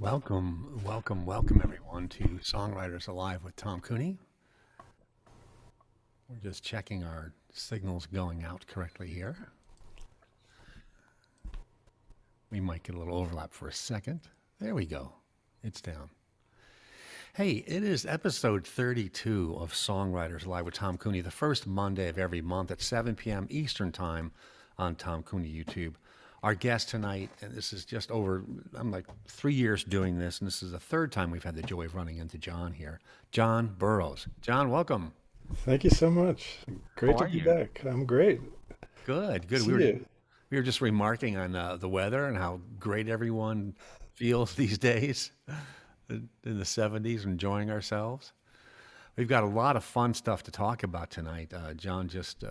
Welcome everyone to Songwriters Alive with Tom Cooney. We're just checking our signals going out correctly here. We might get a little overlap for a second. There we go. It's down. Hey, it is episode 32 of Songwriters Live with Tom Cooney, the first Monday of every month at 7 p.m. Eastern Time on Tom Cooney YouTube. Our guest tonight, and this is just over, I'm like 3 years doing this, and this is the third time we've had the joy of running into John here. Jon Burrowes. John, welcome. Thank you so much. How Great to are be you? back. I'm great. Good. See you. We were just remarking on the weather and how great everyone feels these days in the 70s, enjoying ourselves. We've got a lot of fun stuff to talk about tonight. John just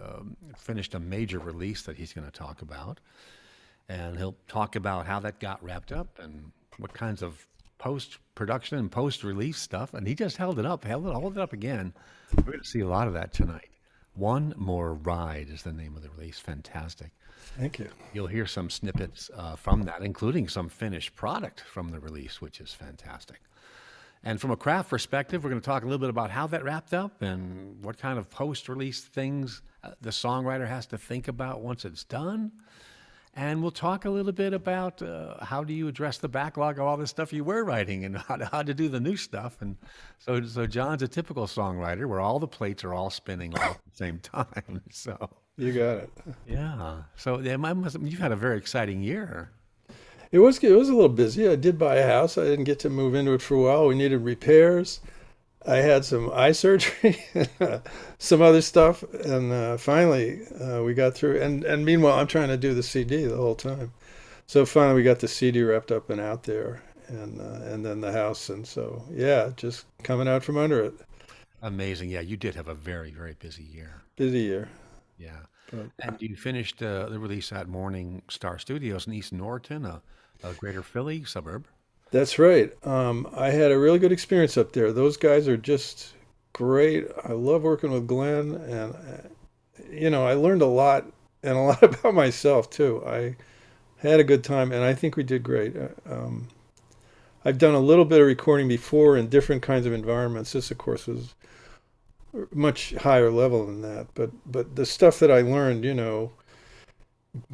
finished a major release that he's going to talk about. And he'll talk about how that got wrapped up and what kinds of post-production and post-release stuff. And he just held it up, hold it up again. We're going to see a lot of that tonight. One More Ride is the name of the release. Fantastic. Thank you. You'll hear some snippets from that, including some finished product from the release, which is fantastic. And from a craft perspective, we're going to talk a little bit about how that wrapped up and what kind of post-release things the songwriter has to think about once it's done. And we'll talk a little bit about how do you address the backlog of all this stuff you were writing and how to do the new stuff. And so John's a typical songwriter where all the plates are all spinning all at the same time. So You got it. yeah. So yeah, you've had a very exciting year. It was a little busy. I did buy a house. I didn't get to move into it for a while. We needed repairs. I had some eye surgery, some other stuff, and finally we got through. And meanwhile, I'm trying to do the CD the whole time. So finally, we got the CD wrapped up and out there, and then the house, and so yeah, just coming out from under it. Amazing. Yeah, you did have a very, very busy year. Busy year. Yeah. But And you finished the release at Morning Star Studios in East Norriton, a greater Philly suburb. that's right. I had a really good experience up there. Those guys are just great. I love working with Glenn, and I learned a lot and a lot about myself too. I had a good time, and I think we did great. I've done a little bit of recording before in different kinds of environments. This, of course, was much higher level than that. But the stuff that I learned,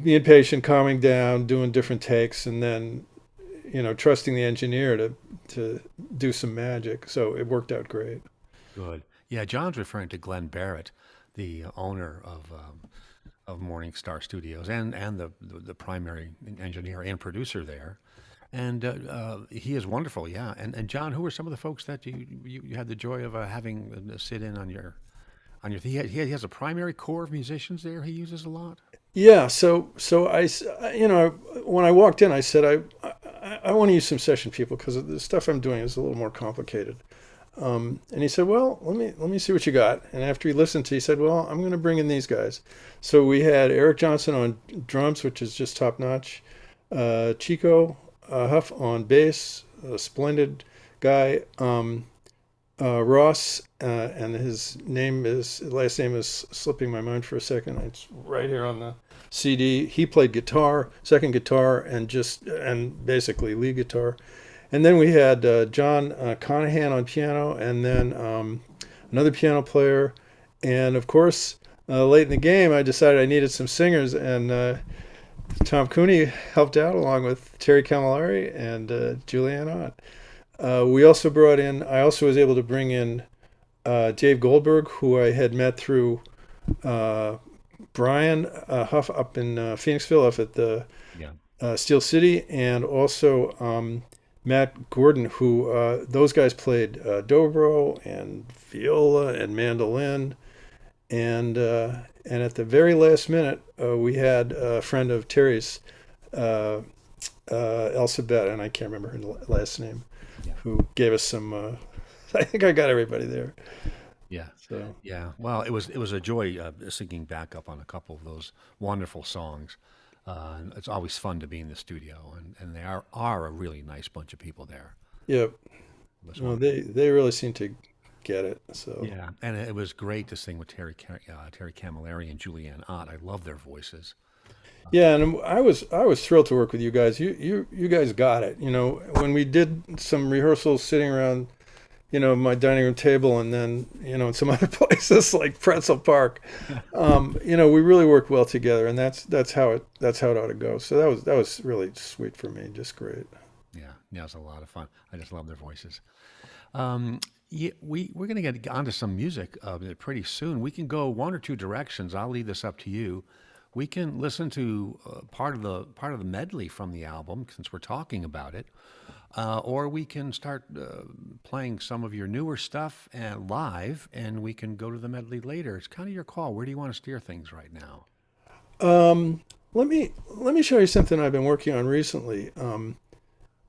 being patient, calming down, doing different takes, and then trusting the engineer to do some magic. So it worked out great. Good. Yeah, John's referring to Glenn Barrett, the owner of Morning Star Studios and the primary engineer and producer there. And he is wonderful, yeah. And John, who are some of the folks that you had the joy of having sit in on your he has a primary core of musicians there he uses a lot? Yeah. So when I walked in, I said I want to use some session people because the stuff I'm doing is a little more complicated. And he said, "Well, let me see what you got." And after he listened he said, "Well, I'm going to bring in these guys." So we had Eric Johnson on drums, which is just top notch. Chico Huff on bass, a splendid guy. Ross, and his last name is slipping my mind for a second. It's right here on the CD. He played guitar, second guitar, and basically lead guitar. And then we had John Conahan on piano, and then another piano player. And of course, late in the game, I decided I needed some singers, and Tom Cooney helped out along with Terry Camilleri and Julianne Ott. I also was able to bring in Dave Goldberg, who I had met through Brian Huff up in Phoenixville, up at the Yeah. Steel City, and also Matt Gordon, who those guys played dobro and viola and mandolin. And at the very last minute, we had a friend of Terry's, Elsabet, and I can't remember her last name, Yeah. who gave us some. I think I got everybody there. Yeah. So Yeah. Well, it was a joy singing back up on a couple of those wonderful songs. And it's always fun to be in the studio, and they are a really nice bunch of people there. yeah, It was no, wonderful. they really seem to get it. So Yeah, and it was great to sing with Terry Camilleri and Julianne Ott. I love their voices. Yeah, and I was thrilled to work with you guys. You guys got it. When we did some rehearsals sitting around, my dining room table, and then in some other places like Pretzel Park, we really worked well together, and that's how it ought to go. So that was really sweet for me, just great. Yeah, yeah, it's a lot of fun. I just love their voices. Yeah, we're going to get onto some music pretty soon. We can go one or two directions. I'll leave this up to you. We can listen to part of the medley from the album since we're talking about it, or we can start playing some of your newer stuff live, and we can go to the medley later. It's kind of your call. Where do you want to steer things right now? Let me show you something I've been working on recently.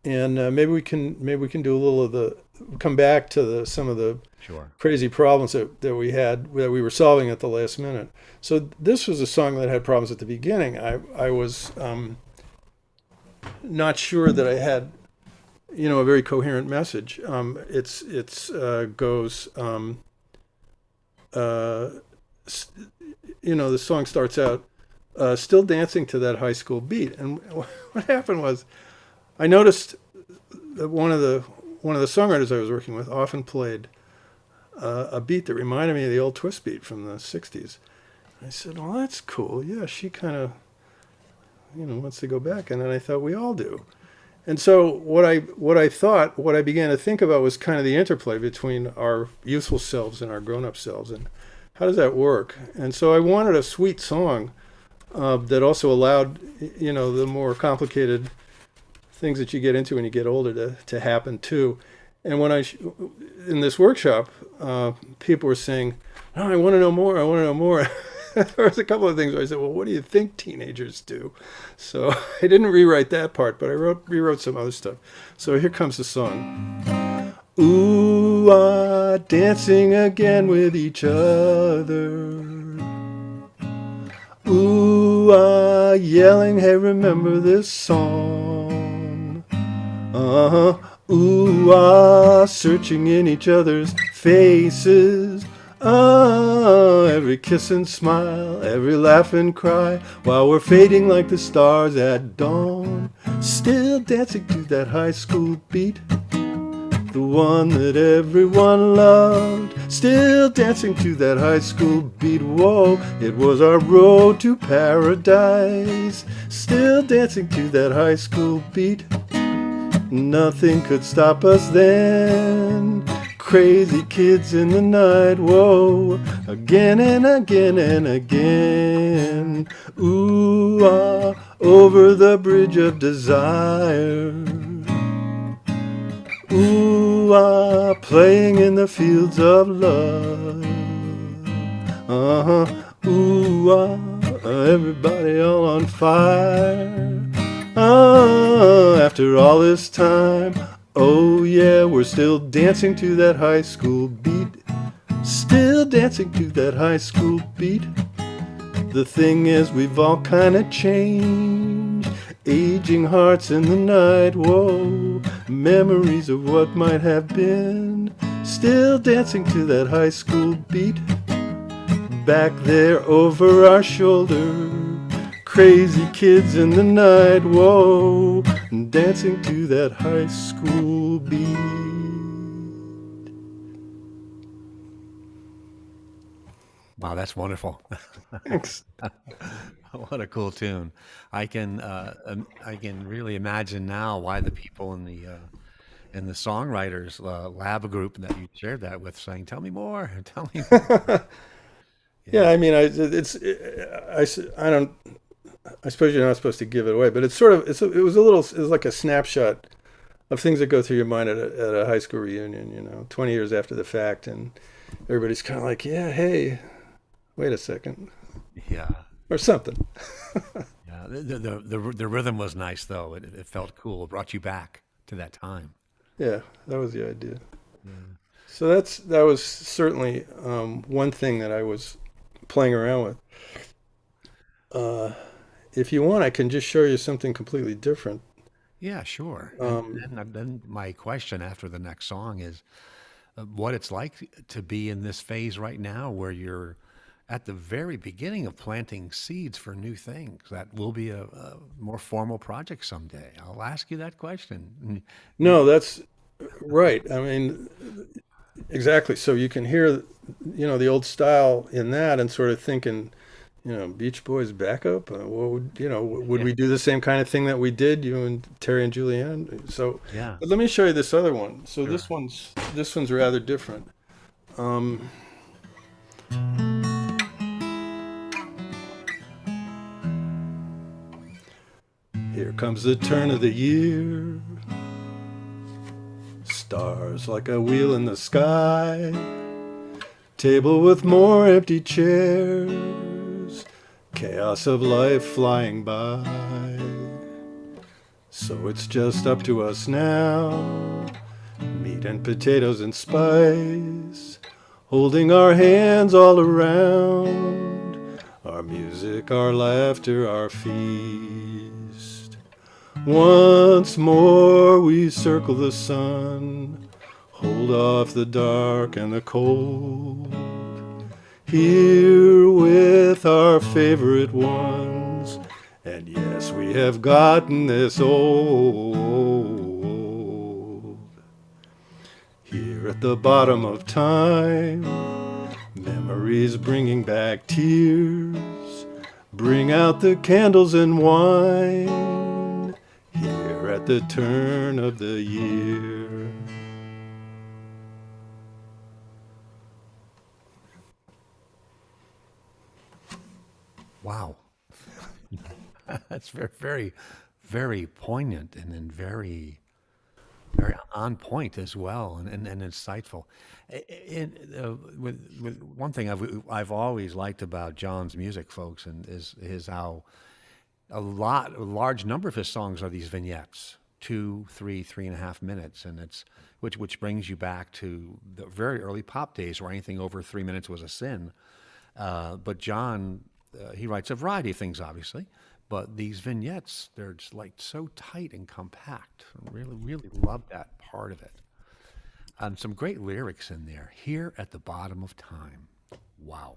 And maybe we can do a little of the come back to some of the Sure. crazy problems that we had that we were solving at the last minute. So this was a song that had problems at the beginning. I was not sure that I had a very coherent message. It's goes uh, s- the song starts out still dancing to that high school beat, and what happened was I noticed that one of the songwriters I was working with often played a beat that reminded me of the old twist beat from the '60s. I said, "Well, that's cool. Yeah, she kind of wants to go back." And then I thought we all do. And so what I began to think about was kind of the interplay between our youthful selves and our grown-up selves, and how does that work? And so I wanted a sweet song that also allowed the more complicated things that you get into when you get older to happen too. And in this workshop, people were saying, "Oh, I want to know more. I want to know more." There was a couple of things where I said, "Well, what do you think teenagers do?" So I didn't rewrite that part, but I rewrote some other stuff. So here comes the song. Ooh, ah, dancing again with each other. Ooh, ah, yelling, hey, remember this song. Uh-huh. Ooh, ah, searching in each other's faces. Ah, every kiss and smile, every laugh and cry, while we're fading like the stars at dawn. Still dancing to that high school beat, the one that everyone loved. Still dancing to that high school beat. Whoa, it was our road to paradise. Still dancing to that high school beat. Nothing could stop us then. Crazy kids in the night. Whoa, again and again and again. Ooh, ah, over the bridge of desire. Ooh, ah, playing in the fields of love. Uh-huh. Ooh, ah, everybody all on fire. Ah, after all this time, oh yeah, we're still dancing to that high school beat. Still dancing to that high school beat. The thing is, we've all kind of changed. Aging hearts in the night, whoa. Memories of what might have been. Still dancing to that high school beat. Back there over our shoulder. Crazy kids in the night, whoa. Dancing to that high school beat. Wow, that's wonderful. Thanks. What a cool tune. I can really imagine now why the people in the songwriters lab group that you shared that with saying, "Tell me more, tell me more." Yeah, Yeah, I mean, I don't. I suppose you're not supposed to give it away, but it's sort of it was like a snapshot of things that go through your mind at a high school reunion. 20 years after the fact, and everybody's kind of like, yeah, hey, wait a second, yeah, or something. yeah. The rhythm was nice though. It felt cool. It brought you back to that time. Yeah, that was the idea. Yeah. So that was certainly one thing that I was playing around with. Uh, if you want, I can just show you something completely different. Yeah, sure. And Um, then my question after the next song is what it's like to be in this phase right now where you're at the very beginning of planting seeds for new things that will be a more formal project someday. I'll ask you that question. No, that's right. I mean, exactly. So you can hear, the old style in that and sort of thinking, Beach Boys backup. What would, would Yeah. we do the same kind of thing that we did, you and Terry and Julianne? So, Yeah. but let me show you this other one. So Sure. this one's rather different. Um, Here comes the turn of the year. Stars like a wheel in the sky. Table with more empty chairs. Chaos of life flying by. So it's just up to us now. Meat and potatoes and spice. Holding our hands all around. Our music, our laughter, our feast. Once more we circle the sun. Hold off the dark and the cold. Here with our favorite ones. And yes, we have gotten this old. Here at the bottom of time, memories bringing back tears. Bring out the candles and wine. Here at the turn of the year. Wow. That's very, very, very poignant and then very, very on point as well and insightful. With one thing I've always liked about John's music, folks, and is how a large number of his songs are these vignettes, 2, 3, 3.5 minutes, and it's which brings you back to the very early pop days where anything over 3 minutes was a sin. But John, he writes a variety of things, obviously, but these vignettes, they're just like so tight and compact. I really, really love that part of it. And some great lyrics in there. Here at the bottom of time. Wow.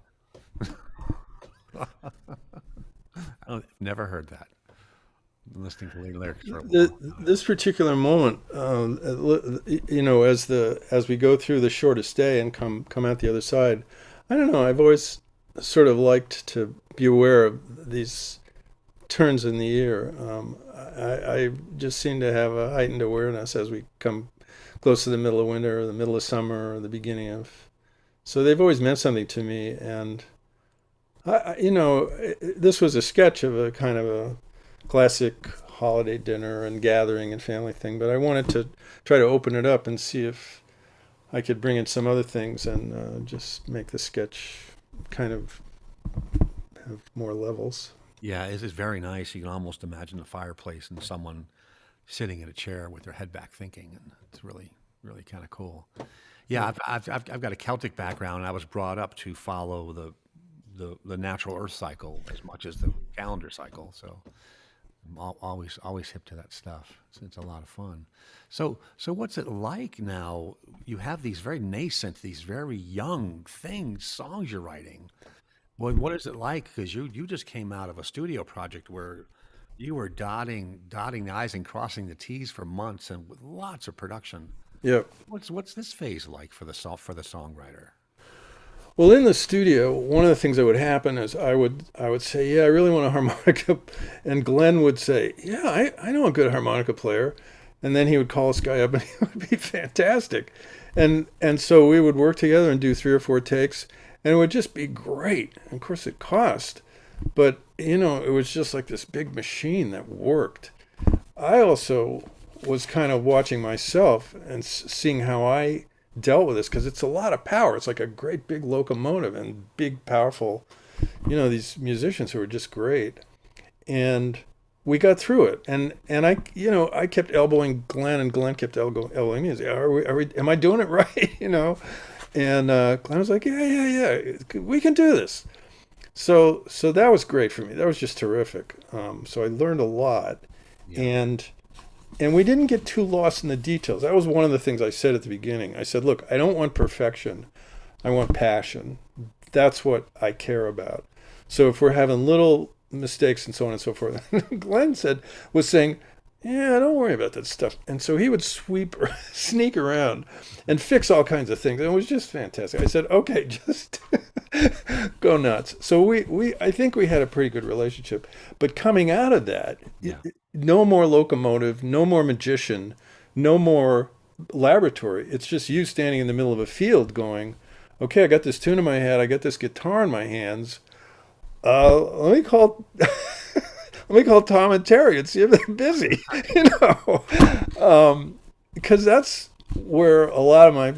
I've never heard that. Been listening to the lyrics for a while. This particular moment, as we go through the shortest day and come out the other side, I don't know. I've always sort of liked to be aware of these turns in the year. I just seem to have a heightened awareness as we come close to the middle of winter or the middle of summer or the beginning of. So they've always meant something to me, and this was a sketch of a kind of a classic holiday dinner and gathering and family thing, but I wanted to try to open it up and see if I could bring in some other things and just make the sketch kind of have more levels. Yeah, it's very nice. You can almost imagine a fireplace and someone sitting in a chair with their head back thinking, and it's really, really kind of cool. Yeah, I've got a Celtic background. And I was brought up to follow the natural Earth cycle as much as the calendar cycle. So I'm always hip to that stuff. It's a lot of fun. So what's it like now? You have these very nascent, these very young things, songs you're writing. What is it like? Because you just came out of a studio project where you were dotting the I's and crossing the T's for months and with lots of production. Yeah. What's this phase like for the songwriter? Well, in the studio, one of the things that would happen is I would say, yeah, I really want a harmonica, and Glenn would say, yeah, I know a good harmonica player, and then he would call this guy up, and he would be fantastic, and so we would work together and do 3 or 4 takes, and it would just be great. And of course, it cost, but it was just like this big machine that worked. I also was kind of watching myself and seeing how I dealt with this, because it's a lot of power. It's like a great big locomotive and big, powerful, these musicians who are just great. And we got through it. And I kept elbowing Glenn, and Glenn kept elbowing me. He said, am I doing it right? And Glenn was like, yeah, we can do this. So that was great for me. That was just terrific. So I learned a lot. Yeah. And we didn't get too lost in the details. That was one of the things I said at the beginning. I said, look, I don't want perfection. I want passion. That's what I care about. So if we're having little mistakes and so on and so forth, Glenn was saying, yeah, don't worry about that stuff. And so he would sneak around and fix all kinds of things. And it was just fantastic. I said, okay, just go nuts. So I think we had a pretty good relationship. But coming out of that, Yeah. no more locomotive, no more magician, no more laboratory. It's just you standing in the middle of a field going, okay, I got this tune in my head. I got this guitar in my hands. Let me call Tom and Terry and see if they're busy, because that's where a lot of my,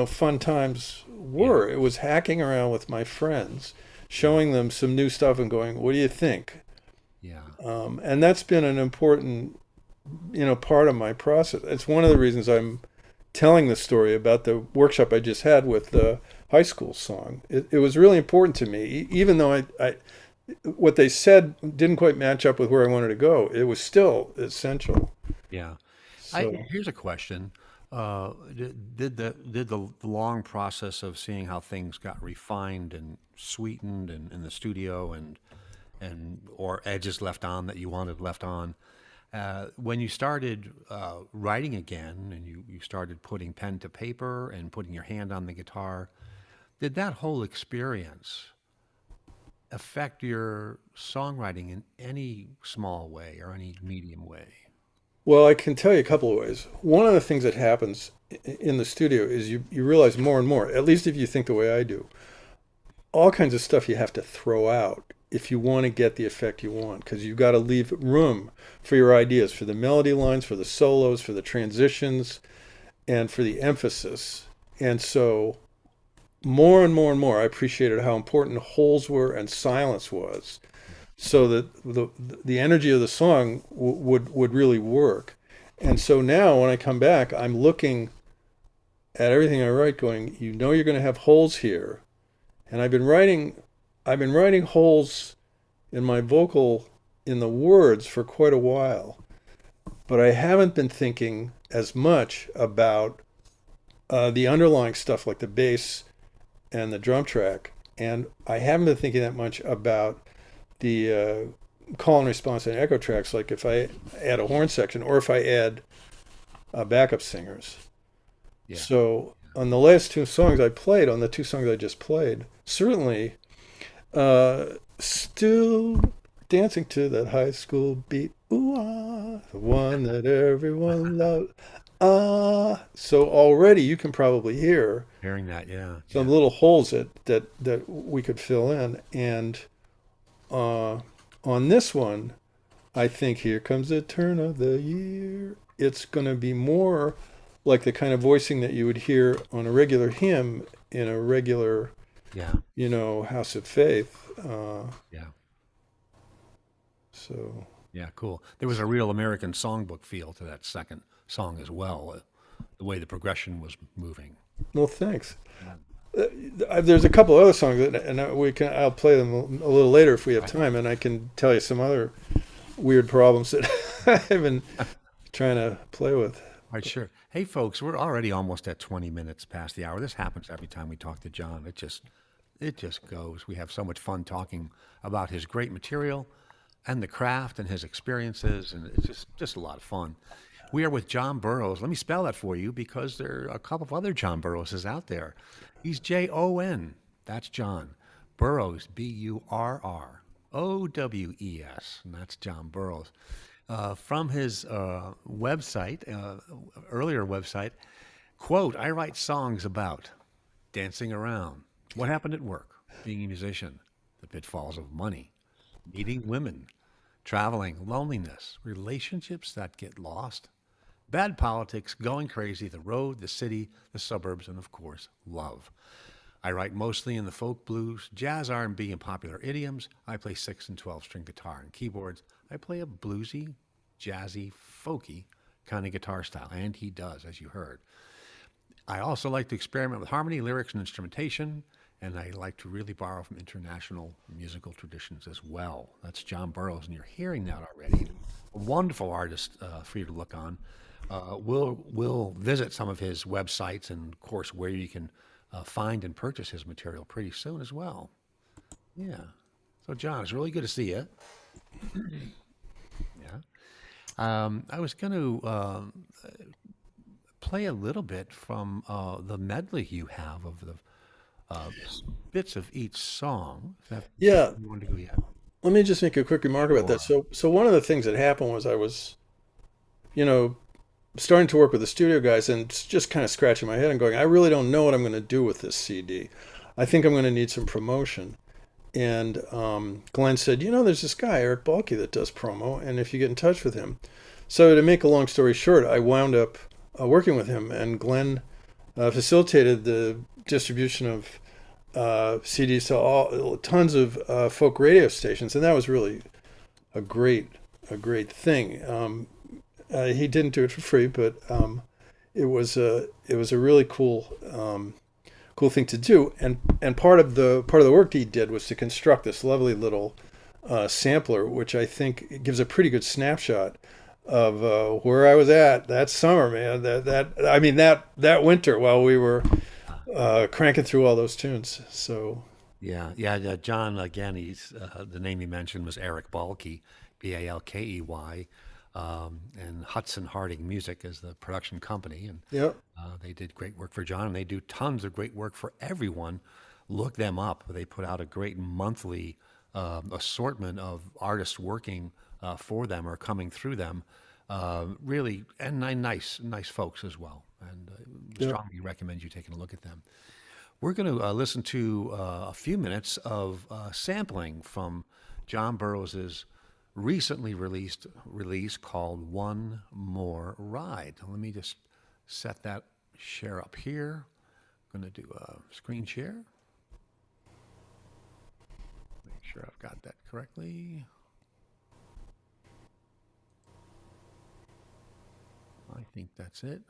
fun times were. Yeah. It was hacking around with my friends, showing them some new stuff and going, what do you think? Yeah. And that's been an important, part of my process. It's one of the reasons I'm telling the story about the workshop I just had with the high school song. It was really important to me, even though I what they said didn't quite match up with where I wanted to go. It was still essential. Yeah. So Here's a question. Did the long process of seeing how things got refined and sweetened in the studio and or edges left on that you wanted left on, when you started writing again and you started putting pen to paper and putting your hand on the guitar, did that whole experience affect your songwriting in any small way or any medium way? well, I can tell you a couple of ways. One of the things that happens in the studio is you realize more and more, at least if you think the way I do, all kinds of stuff you have to throw out if you want to get the effect you want, because you've got to leave room for your ideas, for the melody lines, for the solos, for the transitions, and for the emphasis. And so more and more and more, I appreciated how important holes were and silence was, so that the energy of the song would really work. And so now when I come back, I'm looking at everything I write, going, you're going to have holes here, and I've been writing holes in my vocal in the words for quite a while, but I haven't been thinking as much about the underlying stuff like the bass and the drum track, and I haven't been thinking that much about the call and response and echo tracks, like if I add a horn section or if I add backup singers. Yeah. So on the last two songs I played, on the two songs I just played, certainly still dancing to that high school beat, ooh ah, the one that everyone loved. So already you can probably hear Hearing that, yeah. some little holes that we could fill in. And on this one, I think here comes the turn of the year. It's going to be more like the kind of voicing that you would hear on a regular hymn in a regular, Yeah. house of faith. Yeah. So Yeah, cool. There was a real American songbook feel to that second song as well, the way the progression was moving. well, thanks. There's a couple other songs and I'll play them a little later if we have time, and I can tell you some other weird problems that I've been trying to play with. Right, sure. Hey, folks, we're already almost at 20 minutes past the hour. This happens every time we talk to John. It just goes. We have so much fun talking about his great material and the craft and his experiences, and it's just a lot of fun. We are with Jon Burrows. Let me spell that for you because there are a couple of other Jon Burrowses out there. He's Jon. That's John. Burrows, Burrowes, and that's Jon Burrows. From his website, earlier website, quote, I write songs about dancing around, what happened at work, being a musician, the pitfalls of money, meeting women, traveling, loneliness, relationships that get lost, bad politics, going crazy, the road, the city, the suburbs, and of course, love. I write mostly in the folk blues, jazz, R&B, and popular idioms. I play 6 and 12 string guitar and keyboards. I play a bluesy, jazzy, folky kind of guitar style, and he does, as you heard. I also like to experiment with harmony, lyrics, and instrumentation, and I like to really borrow from international musical traditions as well. That's Jon Burrows, and you're hearing that already. A wonderful artist for you to look on. We'll visit some of his websites and, of course, where you can find and purchase his material pretty soon as well. Yeah. So, John, it's really good to see you. Yeah. I was going to play a little bit from the medley you have of the bits of each song. Is that Yeah, you want to go yet? let me just make a quick remark about that. Sure. So one of the things that happened was I was, you know, starting to work with the studio guys and just kind of scratching my head and going, I really don't know what I'm going to do with this CD. I think I'm going to need some promotion. And Glenn said, there's this guy, Eric Balke, that does promo, and if you get in touch with him. So to make a long story short, I wound up working with him, and Glenn facilitated the distribution of CDs to tons of folk radio stations, and that was really a great thing. He didn't do it for free, but it was a really cool thing to do. And part of the work he did was to construct this lovely little sampler, which I think gives a pretty good snapshot of where I was at that summer, man. That winter while we were cranking through all those tunes. So Yeah. John, again, he's the name he mentioned was Eric Balke, Balkey, and Hudson Harding Music is the production company, and yep. they did great work for John, and they do tons of great work for everyone. Look them up. They put out a great monthly assortment of artists working for them or coming through them. Really, and nice folks as well. And Yep. strongly recommend you taking a look at them. We're going to listen to a few minutes of sampling from John Burrowes' recently released release called One More Ride. Let me just set that share up here. I'm going to do a screen share. Make sure I've got that correctly. I think that's it.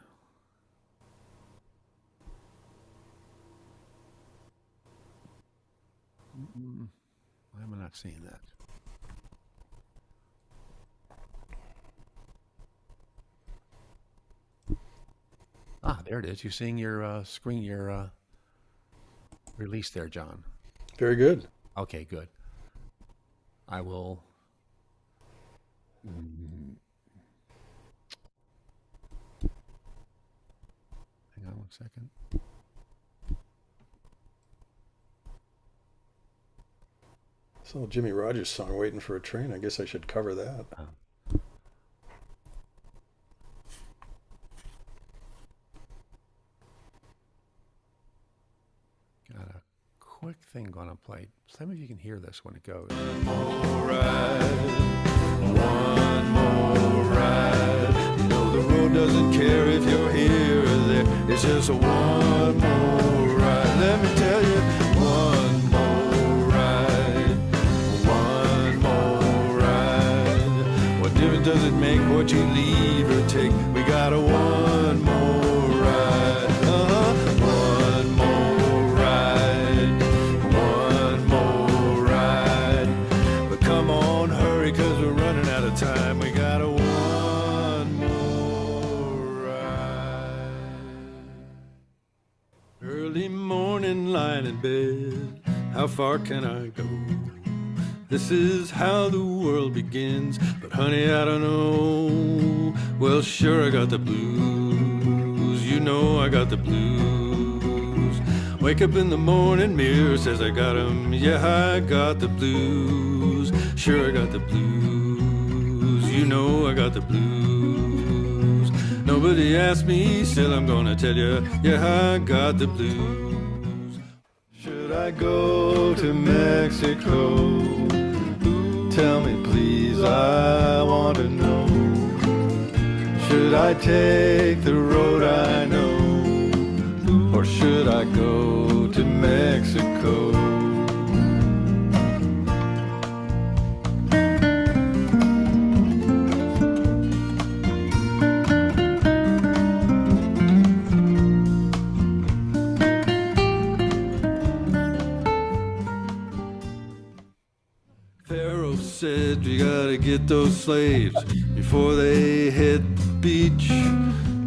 Why am I not seeing that? Ah, there it is. You seeing your screen, your release there, John? Very good. Okay, good. I will. mm, Hang on 1 second. This old Jimmy Rogers song, Waiting for a Train. I guess I should cover that. Got a quick thing going to play. Some of you can hear this when it goes. More ride, one more ride. You know the road doesn't care if you're here or there. It's just a one more ride. Let me tell you, one more ride, one more ride. What difference does it make what you leave or take? We got a one more ride. One more ride, one more ride. But come on, hurry, 'cause we're running out of time. We got a one more ride. Early morning, lying in bed. How far can I go? This is how the world begins. But honey, I don't know. Well, sure, I got the blues. You know I got the blues. Wake up in the morning, mirror says I got 'em. Yeah, I got the blues. Sure, I got the blues. You know I got the blues. Nobody asked me, still I'm gonna tell you. Yeah, I got the blues. Should I go to Mexico? Tell me please, I want to know. Should I take the road I know? Or should I go to Mexico? Pharaoh said you gotta get those slaves before they hit the beach,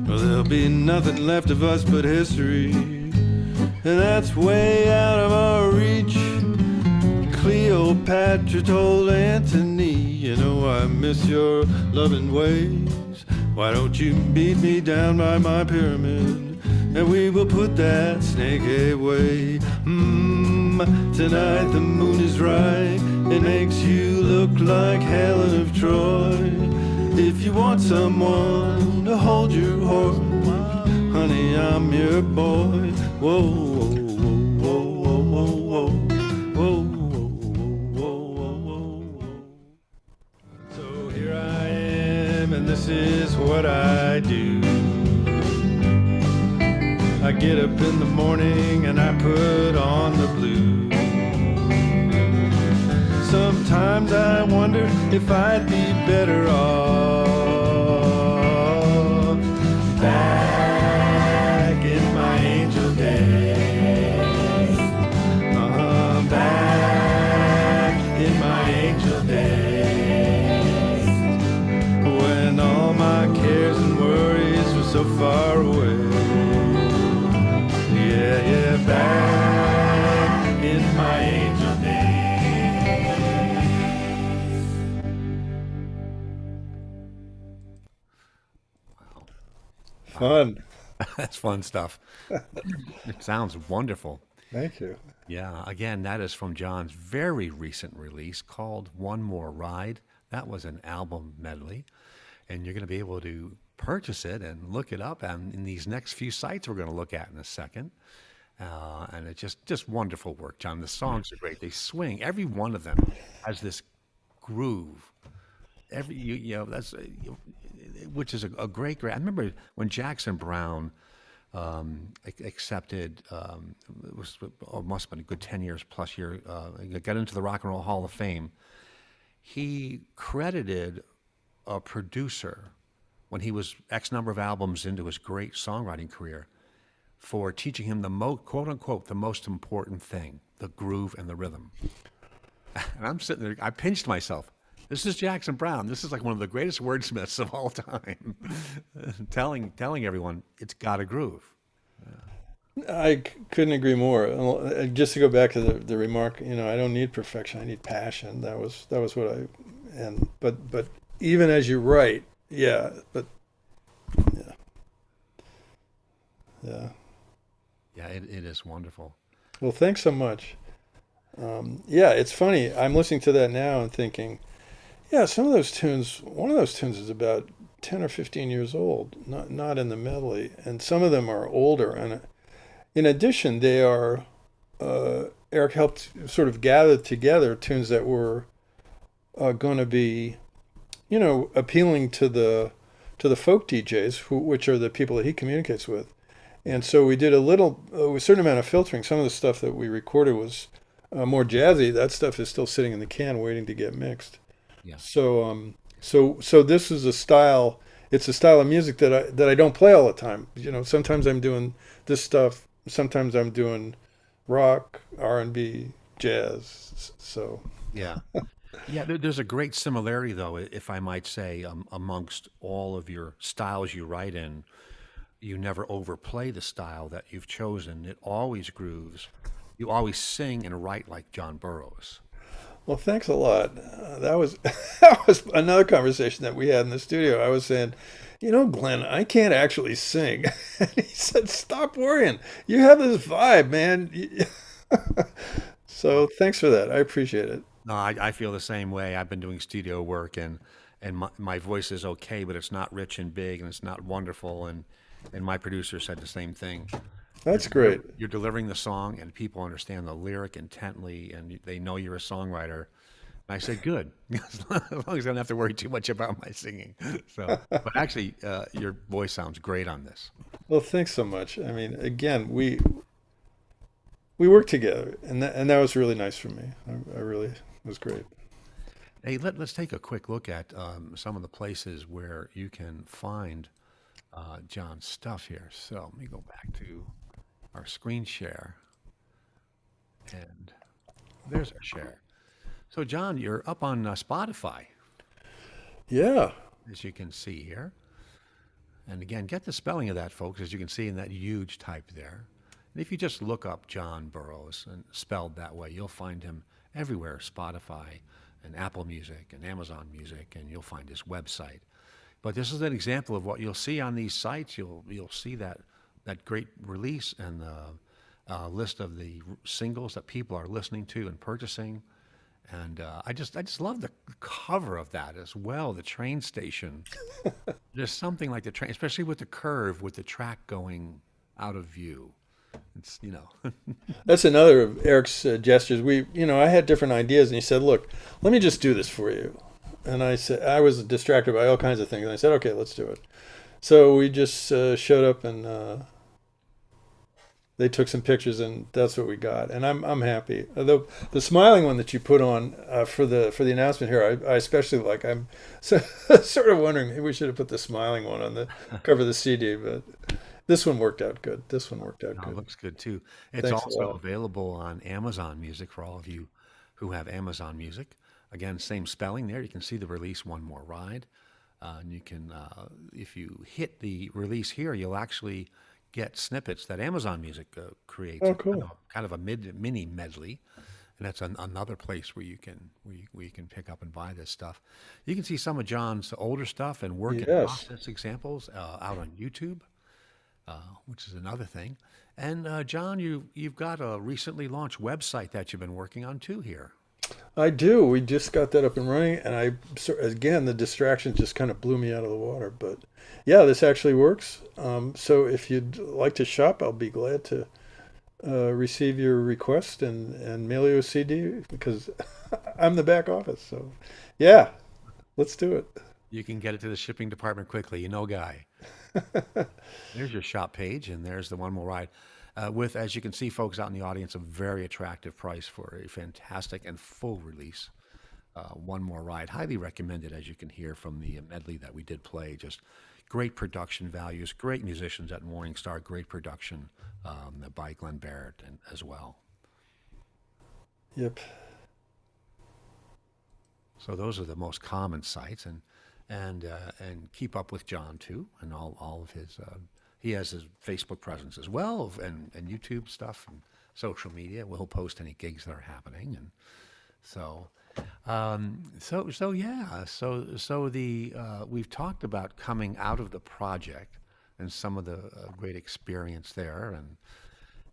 or there'll be nothing left of us but history. and that's way out of our reach. Cleopatra told Antony, you know I miss your loving ways. Why don't you beat me down by my pyramid, and we will put that snake away. Tonight the moon is right, it makes you look like Helen of Troy. If you want someone to hold your horse, honey, I'm your boy. Whoa, whoa, whoa, whoa, whoa, whoa, whoa, whoa, whoa, whoa. So here I am, and this is what I do. I get up in the morning and I put on the blues. Sometimes I wonder if I'd be better off back in my angel days. Back in my angel days, when all my cares and worries were so far away. Yeah, back in my angel days. Fun. That's fun stuff. It sounds wonderful. Thank you. Yeah, again, that is from John's very recent release called One More Ride. That was an album medley, and you're going to be able to purchase it and look it up and in these next few sites we're going to look at in a second. And it's just wonderful work, John. The songs are great. They swing. Every one of them has this groove. That's which is a great. I remember when Jackson Browne accepted. It must have been a good 10 years plus year. Got into the Rock and Roll Hall of Fame. He credited a producer when he was X number of albums into his great songwriting career for teaching him the quote unquote the most important thing, the groove and the rhythm. And I'm sitting there, I pinched myself. This is Jackson Browne. This is like one of the greatest wordsmiths of all time. telling everyone it's got a groove. I couldn't agree more. Just to go back to the remark, I don't need perfection. I need passion. That was what but even as you write, yeah. Yeah, it is wonderful. Well, thanks so much. Yeah, it's funny. I'm listening to that now and thinking, yeah, some of those tunes, one of those tunes is about 10 or 15 years old, not in the medley. And some of them are older. And in addition, they are, Eric helped sort of gather together tunes that were going to be, appealing to the folk DJs, which are the people that he communicates with. And so we did a certain amount of filtering. Some of the stuff that we recorded was more jazzy. That stuff is still sitting in the can waiting to get mixed. Yeah. So this is a style. It's a style of music that I don't play all the time. Sometimes I'm doing this stuff. Sometimes I'm doing rock, R&B, jazz. So yeah. Yeah, there's a great similarity, though, if I might say, amongst all of your styles you write in. You never overplay the style that you've chosen. It always grooves. You always sing and write like Jon Burrowes. Well, thanks a lot. That was another conversation that we had in the studio. I was saying, Glenn, I can't actually sing. And he said, stop worrying. You have this vibe, man. So thanks for that. I appreciate it. No, I feel the same way. I've been doing studio work, and my voice is okay, but it's not rich and big, and it's not wonderful. And my producer said the same thing. That's great. You're delivering the song, and people understand the lyric intently, and they know you're a songwriter. And I said, good, as long as I don't have to worry too much about my singing. So, but actually, your voice sounds great on this. Well, thanks so much. I mean, again, we worked together, and that was really nice for me. I really, it was great. Hey, let's take a quick look at some of the places where you can find John's stuff here. So let me go back to our screen share, and there's our share. So John, you're up on Spotify. Yeah. As you can see here. And again, get the spelling of that, folks, as you can see in that huge type there. And if you just look up John Burroughs and spelled that way, you'll find him everywhere, Spotify and Apple Music and Amazon Music, and you'll find his website. But this is an example of what you'll see on these sites. You'll see that great release and the list of the singles that people are listening to and purchasing. And I just love the cover of that as well. The train station. There's something like the train, especially with the curve, with the track going out of view. It's That's another of Eric's gestures. I had different ideas, and he said, "Look, let me just do this for you." And I said, I was distracted by all kinds of things, and I said, "Okay, let's do it." So we just showed up, and they took some pictures, and that's what we got. And I'm happy. The smiling one that you put on for the announcement here, I especially like. I'm sort of wondering maybe we should have put the smiling one on the cover of the CD, but this one worked out good. It Good. looks good too. It's Thanks a also lot. available on Amazon Music for all of you who have Amazon Music. Again, same spelling there. You can see the release One More Ride. And you can, if you hit the release here, you'll actually get snippets that Amazon Music creates, Oh, cool. kind of a mini medley. And that's another place where you can pick up and buy this stuff. You can see some of John's older stuff and work in Yes. process examples out on YouTube, which is another thing. And John, you've got a recently launched website that you've been working on too here. I do. We just got that up and running, and again, the distractions just kind of blew me out of the water. But yeah, this actually works. So if you'd like to shop, I'll be glad to receive your request and mail you a CD because I'm the back office. So yeah, let's do it. You can get it to the shipping department quickly. Guy. There's your shop page, and there's the One More Ride. With, as you can see, folks out in the audience, a very attractive price for a fantastic and full release. One More Ride, highly recommended, as you can hear from the medley that we did play. Just great production values, great musicians at Morningstar, great production by Glenn Barrett as well. Yep. So those are the most common sites, and keep up with John too, and all of his. He has his Facebook presence as well, and YouTube stuff and social media. We'll post any gigs that are happening, and so we've talked about coming out of the project and some of the great experience there,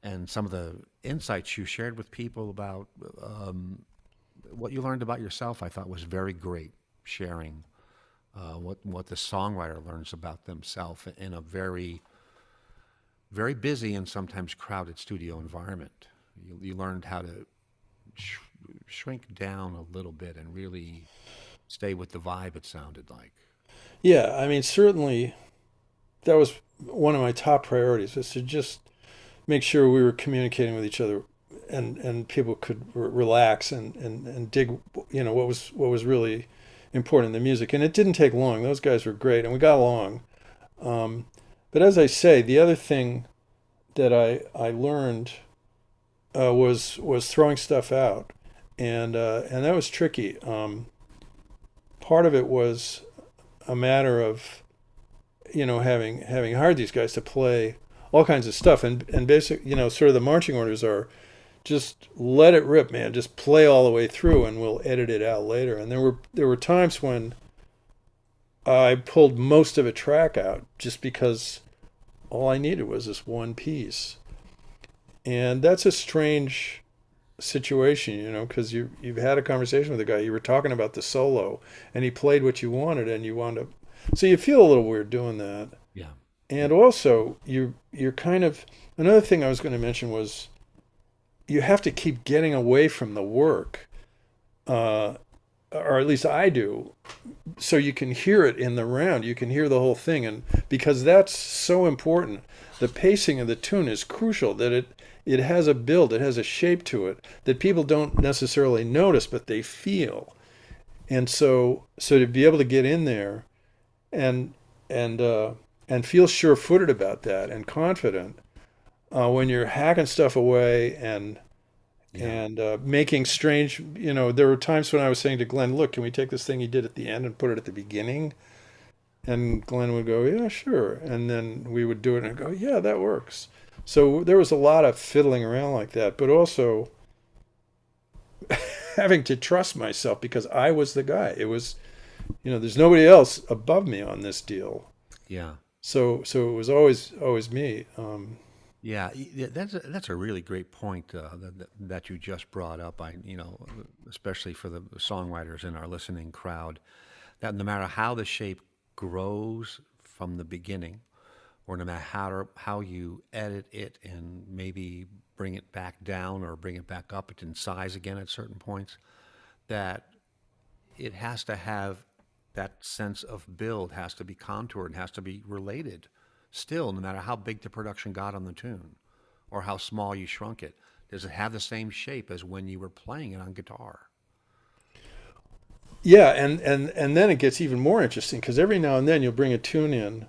and some of the insights you shared with people about what you learned about yourself. I thought was very great, sharing what the songwriter learns about themselves in a very very busy and sometimes crowded studio environment. You learned how to shrink down a little bit and really stay with the vibe, it sounded like. Yeah, I mean, certainly that was one of my top priorities was to just make sure we were communicating with each other and people could relax and dig, what was really important in the music. And it didn't take long. Those guys were great, and we got along. But as I say, the other thing that I learned was throwing stuff out, and that was tricky. Part of it was a matter of having hired these guys to play all kinds of stuff, and basically sort of the marching orders are just let it rip, man. Just play all the way through, and we'll edit it out later. And there were times when I pulled most of a track out just because all I needed was this one piece. And that's a strange situation, because you've had a conversation with a guy, you were talking about the solo, and he played what you wanted, and you wound up... So you feel a little weird doing that. Yeah. And also, you're kind of... Another thing I was going to mention was you have to keep getting away from the work, or at least I do, so you can hear it in the round. You can hear the whole thing, and because that's so important. The pacing of the tune is crucial, that it has a build, it has a shape to it that people don't necessarily notice, but they feel. And so to be able to get in there and feel sure-footed about that and confident when you're hacking stuff away and making strange, there were times when I was saying to Glenn, look, can we take this thing he did at the end and put it at the beginning? And Glenn would go, yeah, sure. And then we would do it and I'd go, yeah, that works. So there was a lot of fiddling around like that, but also having to trust myself because I was the guy. It was, there's nobody else above me on this deal. Yeah. So it was always me. Yeah, that's a really great point that you just brought up. Especially for the songwriters in our listening crowd, that no matter how the shape grows from the beginning, or no matter how you edit it and maybe bring it back down or bring it back up in size again at certain points, that it has to have that sense of build, has to be contoured, has to be related still, no matter how big the production got on the tune or how small you shrunk it. Does it have the same shape as when you were playing it on guitar? Yeah, and then it gets even more interesting because every now and then you'll bring a tune in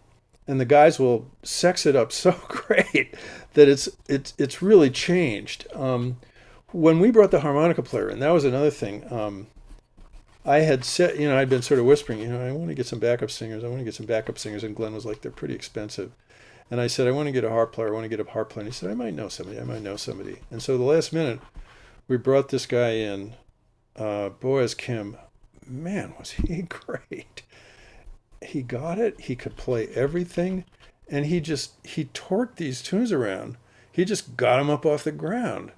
and the guys will sex it up so great that it's really changed. When we brought the harmonica player in, that was another thing. I had said, I'd been sort of whispering, I want to get some backup singers. And Glenn was like, they're pretty expensive. And I said, I want to get a harp player. And he said, I might know somebody. And so the last minute, we brought this guy in, Boaz Kim. Man, was he great. He got it. He could play everything. And he torqued these tunes around. He just got them up off the ground.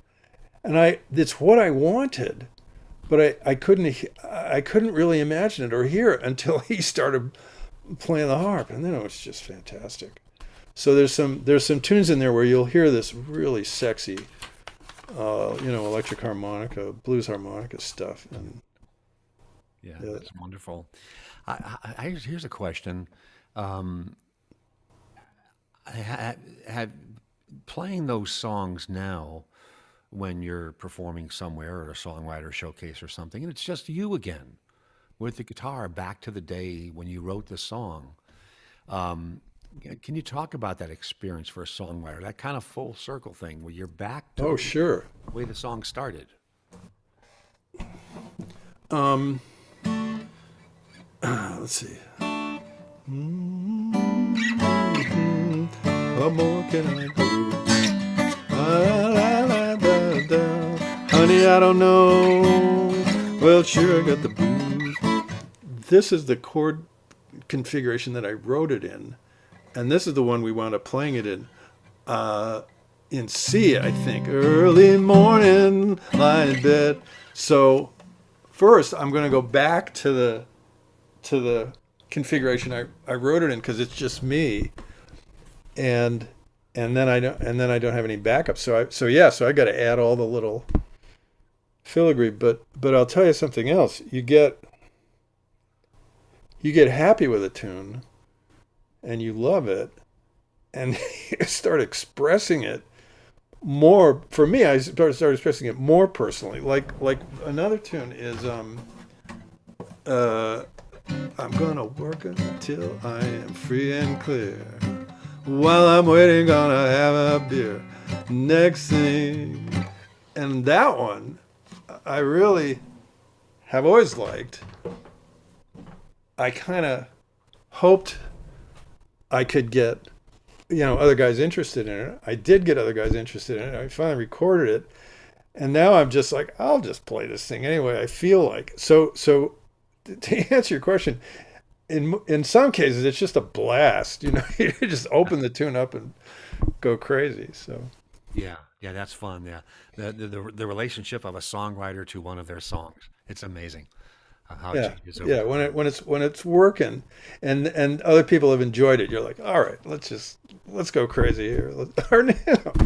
And it's what I wanted. But I couldn't really imagine it or hear it until he started playing the harp, and then it was just fantastic. So there's some tunes in there where you'll hear this really sexy, electric harmonica, blues harmonica stuff, and yeah, that's wonderful. Here's a question: playing those songs now, when you're performing somewhere at a songwriter showcase or something, and it's just you again with the guitar back to the day when you wrote the song. Can you talk about that experience for a songwriter, that kind of full circle thing where you're back to sure, the way the song started? Let's see. What more can I do? Honey, I don't know. Well, sure, I got the blues. This is the chord configuration that I wrote it in, and this is the one we wound up playing it in C, I think. Early morning, lying in bed. So first, I'm going to go back to the configuration I wrote it in because it's just me, and then I don't have any backup. So I got to add all the little filigree. But I'll tell you something else. You get happy with a tune, and you love it, and you start expressing it more. For me, I started expressing it more personally. Like another tune is I'm gonna work until I am free and clear. While I'm waiting, gonna have a beer. Next thing, and that one, I really have always liked. I kind of hoped I could get, other guys interested in it. I did get other guys interested in it. I finally recorded it, and now I'm just like, I'll just play this thing anyway I feel like. So to answer your question, in some cases it's just a blast. You just open the tune up and go crazy. So Yeah, that's fun. Yeah, the relationship of a songwriter to one of their songs. It's amazing how it changes over yeah. time. When it's working, and other people have enjoyed it, you're like, all right, let's go crazy here. You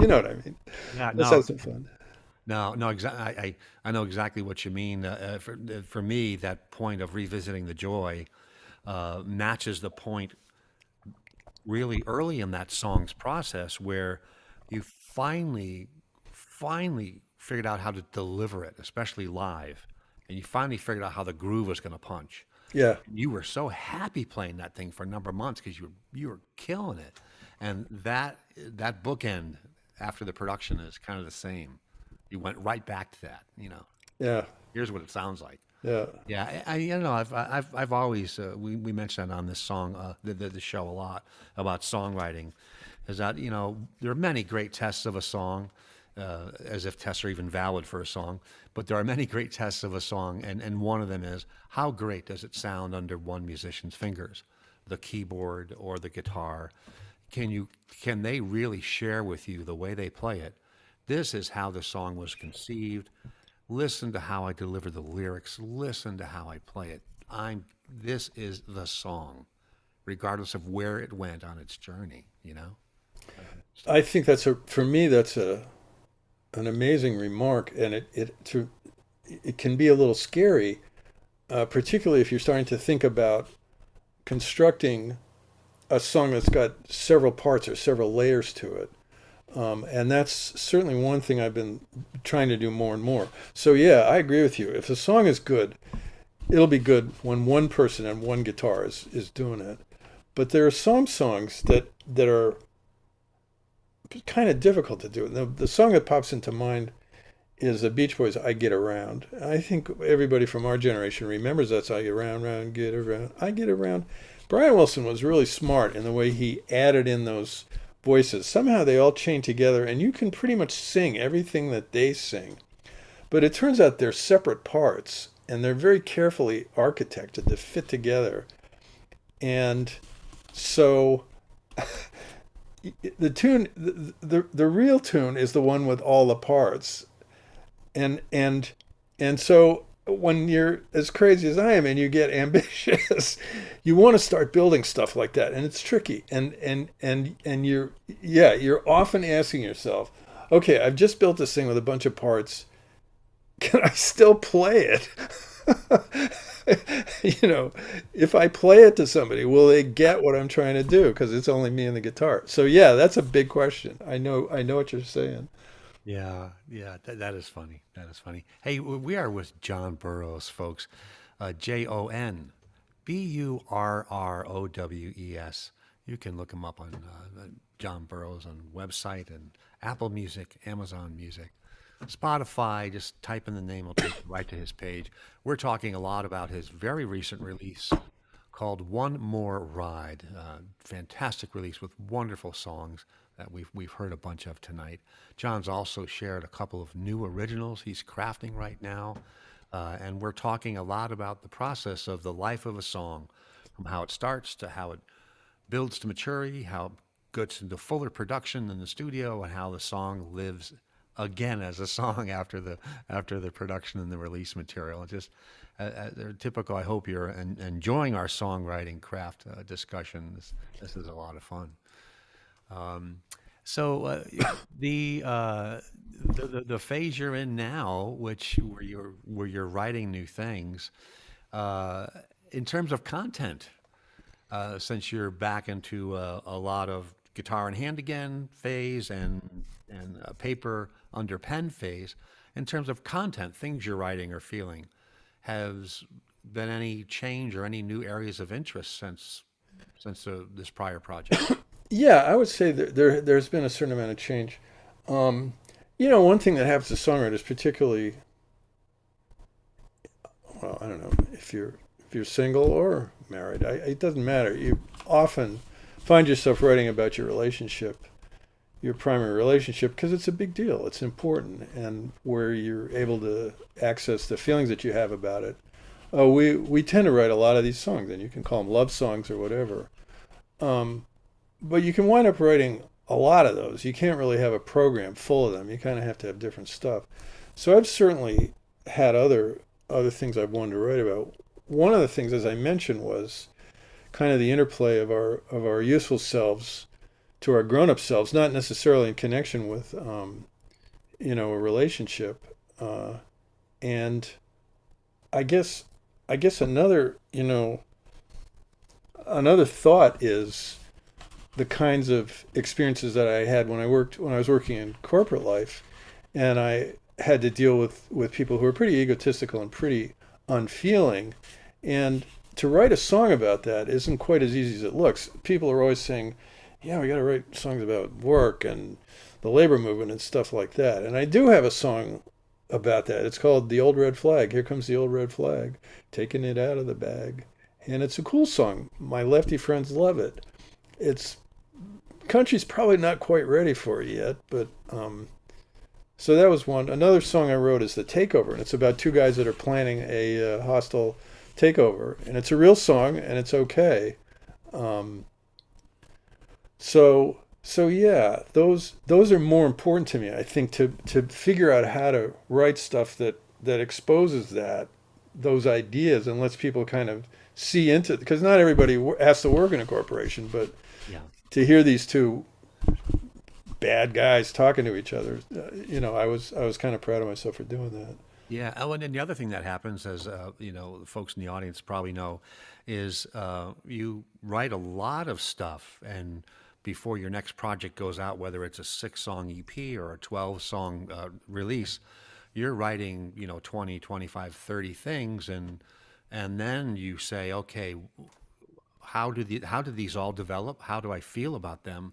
know what I mean? Yeah, Let's no, have some fun. no, exactly. I know exactly what you mean. For me, that point of revisiting the joy matches the point really early in that song's process where you finally figured out how to deliver it, especially live, and you finally figured out how the groove was going to punch. Yeah, You were so happy playing that thing for a number of months because you were killing it, and that bookend after the production is kind of the same. You went right back to that. yeah. Here's what it sounds like. Yeah. Yeah, you know, I've always we mentioned that on this song, the show a lot about songwriting, is that you know there are many great tests of a song, as if tests are even valid for a song, but there are many great tests of a song, and one of them is how great does it sound under one musician's fingers, the keyboard or the guitar. Can they really share with you the way they play it? This is how the song was conceived. Listen to how I deliver the lyrics. Listen to how I play it. This is the song, regardless of where it went on its journey, you know? I think for me, that's an amazing remark, and it can be a little scary, particularly if you're starting to think about constructing a song that's got several parts or several layers to it. And that's certainly one thing I've been trying to do more and more. So yeah, I agree with you. If a song is good, it'll be good when one person and one guitar is doing it. But there are some songs that are kind of difficult to do. The song that pops into mind is the Beach Boys' I Get Around. I think everybody from our generation remembers that song, I get around, round, get around, I get around. Brian Wilson was really smart in the way he added in those voices. Somehow they all chain together, and you can pretty much sing everything that they sing. But it turns out they're separate parts, and they're very carefully architected to fit together. And so the tune, the real tune is the one with all the parts. And so when you're as crazy as I am and you get ambitious, you want to start building stuff like that, and it's tricky. And you're often asking yourself, okay, I've just built this thing with a bunch of parts. Can I still play it? You know, if I play it to somebody, will they get what I'm trying to do? Because it's only me and the guitar. So yeah, that's a big question. I know what you're saying. Yeah, yeah, that is funny. That is funny. Hey, we are with Jon Burrows, folks. Jon Burrowes. You can look him up on Jon Burrows on website and Apple Music, Amazon Music, Spotify. Just type in the name, it'll take you right to his page. We're talking a lot about his very recent release called One More Ride. Fantastic release with wonderful songs that we've heard a bunch of tonight. John's also shared a couple of new originals he's crafting right now. And we're talking a lot about the process of the life of a song, from how it starts to how it builds to maturity, how it gets into fuller production in the studio, and how the song lives again as a song after the production and the release material. It's just they're typical. I hope you're enjoying our songwriting craft discussion. This is a lot of fun. So the phase you're in now, where you're writing new things, in terms of content, since you're back into a lot of guitar in hand again phase and paper under pen phase, in terms of content, things you're writing or feeling, has been any change or any new areas of interest since this prior project? Yeah, I would say that there's been a certain amount of change. One thing that happens to songwriters, particularly, well, I don't know if you're single or married, it doesn't matter. You often find yourself writing about your relationship, your primary relationship, because it's a big deal. It's important, and where you're able to access the feelings that you have about it. We tend to write a lot of these songs, and you can call them love songs or whatever. But you can wind up writing a lot of those. You can't really have a program full of them. You kind of have to have different stuff. So I've certainly had other things I've wanted to write about. One of the things, as I mentioned, was kind of the interplay of our youthful selves to our grown-up selves, not necessarily in connection with a relationship. And I guess another thought is the kinds of experiences that I had when I was working in corporate life, and I had to deal with people who were pretty egotistical and pretty unfeeling. And to write a song about that isn't quite as easy as it looks. People are always saying, yeah, we got to write songs about work and the labor movement and stuff like that. And I do have a song about that. It's called The Old Red Flag. Here comes the old red flag, taking it out of the bag. And it's a cool song. My lefty friends love it. It's country's probably not quite ready for it yet, but so that was one. Another song I wrote is The Takeover, and it's about two guys that are planning a hostile takeover, and it's a real song, and it's okay. So yeah, those are more important to me. I think to figure out how to write stuff that exposes those ideas and lets people kind of see into it, because not everybody has to work in a corporation, but Yeah. to hear these two bad guys talking to each other, I was kind of proud of myself for doing that. Yeah. Oh, and then the other thing that happens, as the folks in the audience probably know, is you write a lot of stuff, and before your next project goes out, whether it's a 6-song EP or a 12-song release, you're writing 20, 25, 30 things, and then you say, okay, how do these all develop? How do I feel about them?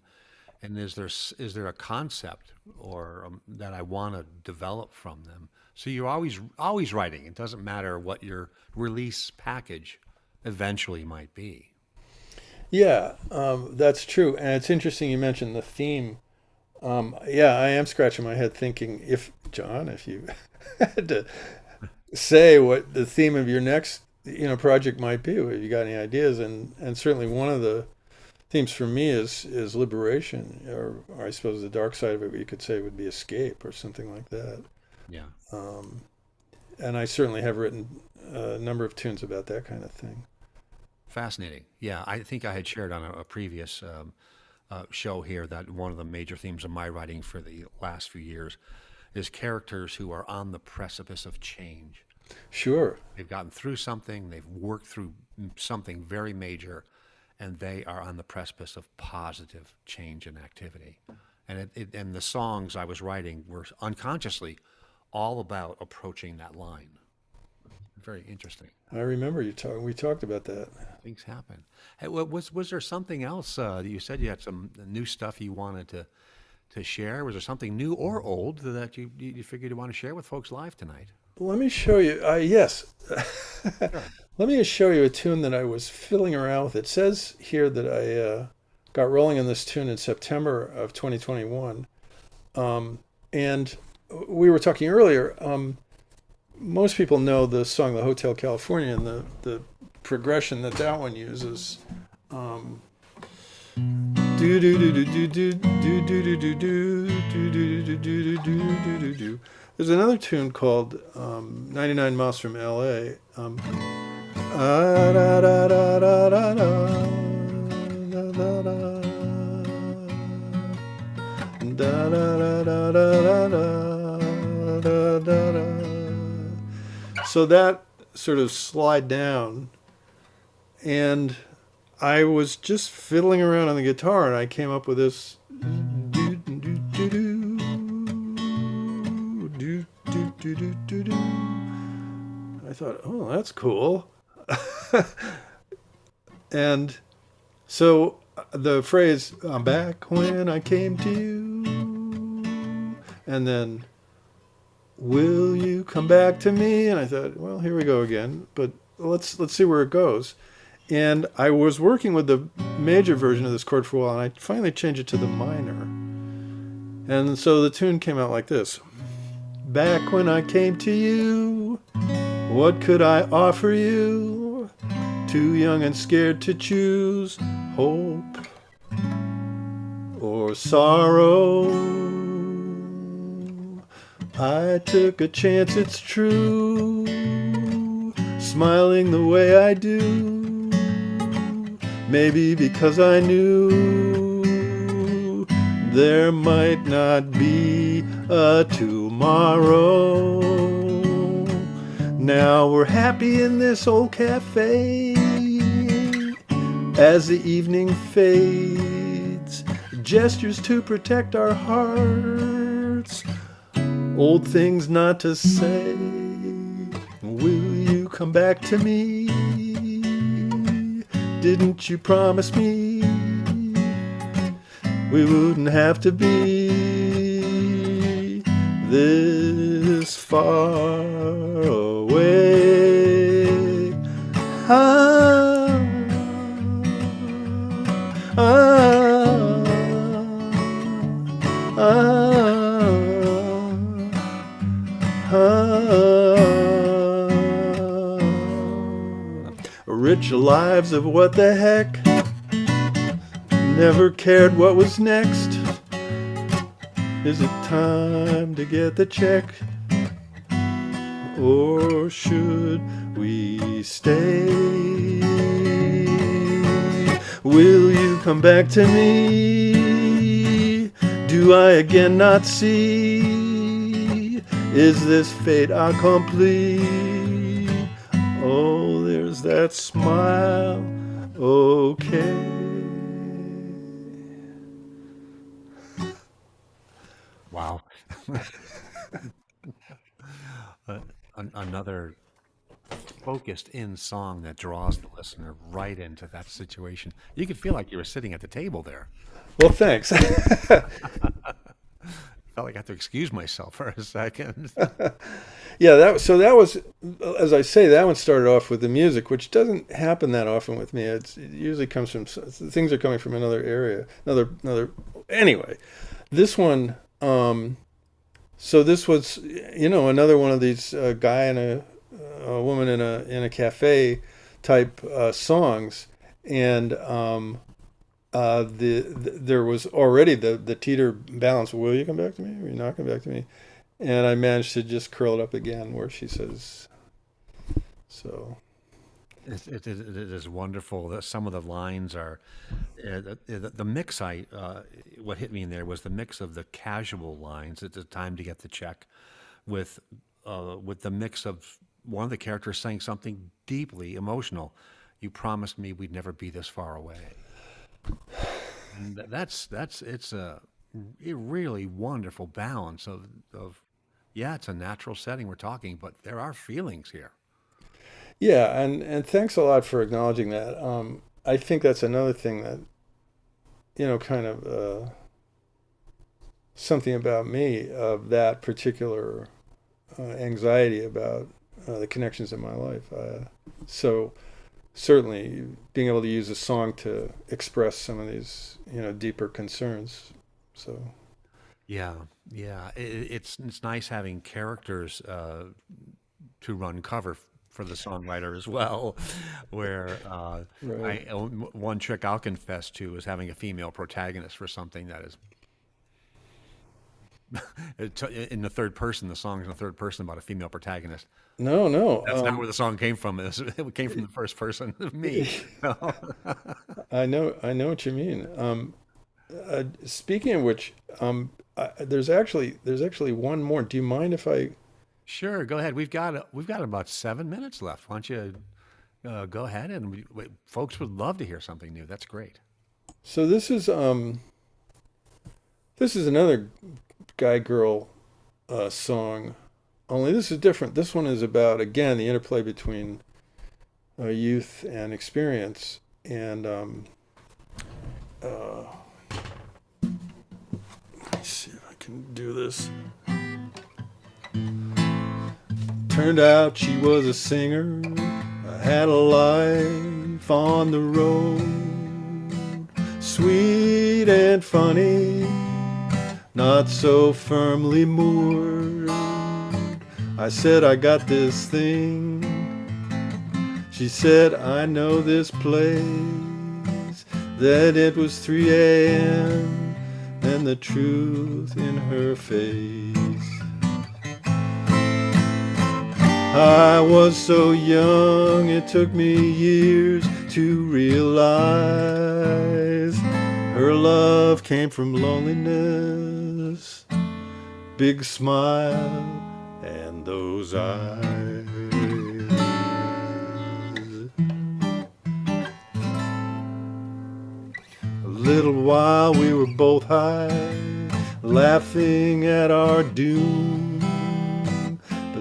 And is there a concept or that I want to develop from them? So you're always writing. It doesn't matter what your release package eventually might be. Yeah, that's true. And it's interesting you mentioned the theme. Yeah, I am scratching my head thinking, if you had to say what the theme of your next project might be, if you got any ideas, and certainly one of the themes for me is liberation, or I suppose the dark side of it, you could say, would be escape or something like that. Yeah. And I certainly have written a number of tunes about that kind of thing. Fascinating. Yeah, I think I had shared on a previous show here that one of the major themes of my writing for the last few years is characters who are on the precipice of change. Sure. They've gotten through something, they've worked through something very major, and they are on the precipice of positive change and activity. And and the songs I was writing were unconsciously all about approaching that line. Very interesting. I remember we talked about that. Things happen. Hey, was there something else that you said you had some new stuff you wanted to share? Was there something new or old that you figured you want to share with folks live tonight? Let me show you. Yes. Sure. Let me just show you a tune that I was fiddling around with. It says here that I got rolling on this tune in September of 2021. And we were talking earlier. Most people know the song "The Hotel California" and the progression that one uses. Do do do do do do do do do do do do do do do. There's another tune called 99 Miles from L.A. So that sort of slide down, and I was just fiddling around on the guitar, and I came up with this. I thought, oh, that's cool. And so the phrase, "I'm back when I came to you," and then, "Will you come back to me?" And I thought, well, here we go again, but let's see where it goes. And I was working with the major version of this chord for a while, and I finally changed it to the minor. And so the tune came out like this. Back when I came to you, what could I offer you? Too young and scared to choose hope or sorrow. I took a chance, it's true, smiling the way I do. Maybe because I knew there might not be a tomorrow. Now we're happy in this old cafe as the evening fades. Gestures to protect our hearts, old things not to say. Will you come back to me? Didn't you promise me we wouldn't have to be this this far away. Ah, ah, ah, ah. Rich lives of what the heck, never cared what was next. Is it time to get the check? Or should we stay? Will you come back to me? Do I again not see? Is this fate accompli? Oh, there's that smile. Okay. Wow. Another focused in song that draws the listener right into that situation. You could feel like you were sitting at the table there. Well, thanks. Felt like I had to excuse myself for a second. Yeah, that was, as I say, that one started off with the music, which doesn't happen that often with me. It usually comes from, things are coming from another area, another. Anyway, this one. So this was, another one of these guy and a woman in a cafe type songs, and there was already the teeter balance. Will you come back to me? Or are you not come back to me? And I managed to just curl it up again where she says, so. It is wonderful that some of the lines are the mix. What hit me in there was the mix of the casual lines. It's a time to get the check, with the mix of one of the characters saying something deeply emotional. You promised me we'd never be this far away. And it's a really wonderful balance of yeah, it's a natural setting we're talking, but there are feelings here. Yeah, and thanks a lot for acknowledging that. I think that's another thing that, kind of something about me, of that particular anxiety about the connections in my life. So certainly being able to use a song to express some of these, deeper concerns. So. Yeah. It's nice having characters to run cover for the songwriter as well, where Right. one trick I'll confess to is having a female protagonist for something that is in the third person. The song's in the third person about a female protagonist. No. That's not where the song came from. It came from the first person, me. I know what you mean. Speaking of which, there's actually one more. Do you mind if I? Sure, go ahead. We've got about 7 minutes left. Why don't you go ahead, and folks would love to hear something new. That's great. So this is another guy girl song. Only this is different. This one is about, again, the interplay between youth and experience. And let's see if I can do this. Turned out she was a singer. I had a life on the road, sweet and funny, not so firmly moored. I said, I got this thing. She said, I know this place. That it was 3 a.m. and the truth in her face. I was so young, it took me years to realize her love came from loneliness, big smile, and those eyes. A little while we were both high, laughing at our doom.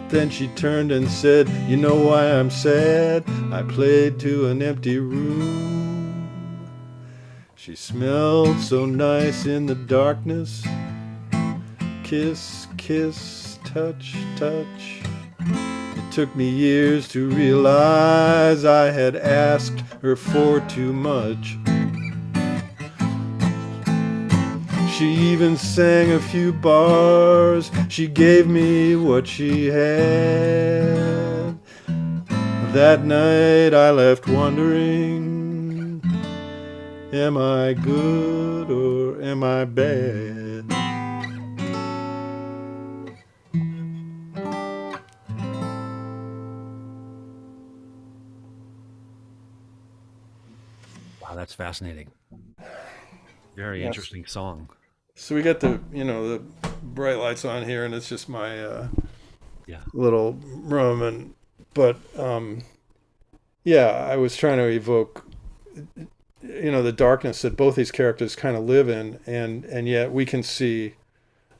Then she turned and said, you know why I'm sad? I played to an empty room. She smelled so nice in the darkness. Kiss, kissed, touch, touch. It took me years to realize I had asked her for too much. She even sang a few bars. She gave me what she had. That night I left wondering, am I good or am I bad? Wow, that's fascinating. Very interesting song. So we got the bright lights on here, and it's just my Yeah. little room, but yeah, I was trying to evoke, the darkness that both these characters kind of live in, and yet we can see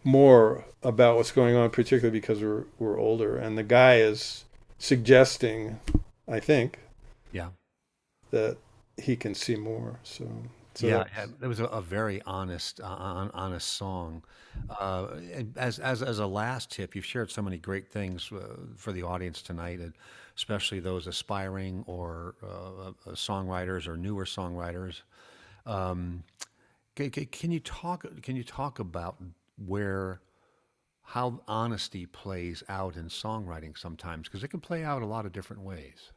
more about what's going on, particularly because we're older, and the guy is suggesting, I think, Yeah. that he can see more. So Yeah, it was a very honest song. And as a last tip, you've shared so many great things for the audience tonight, and especially those aspiring or songwriters or newer songwriters. Um, can you talk about how honesty plays out in songwriting sometimes? Because it can play out a lot of different ways.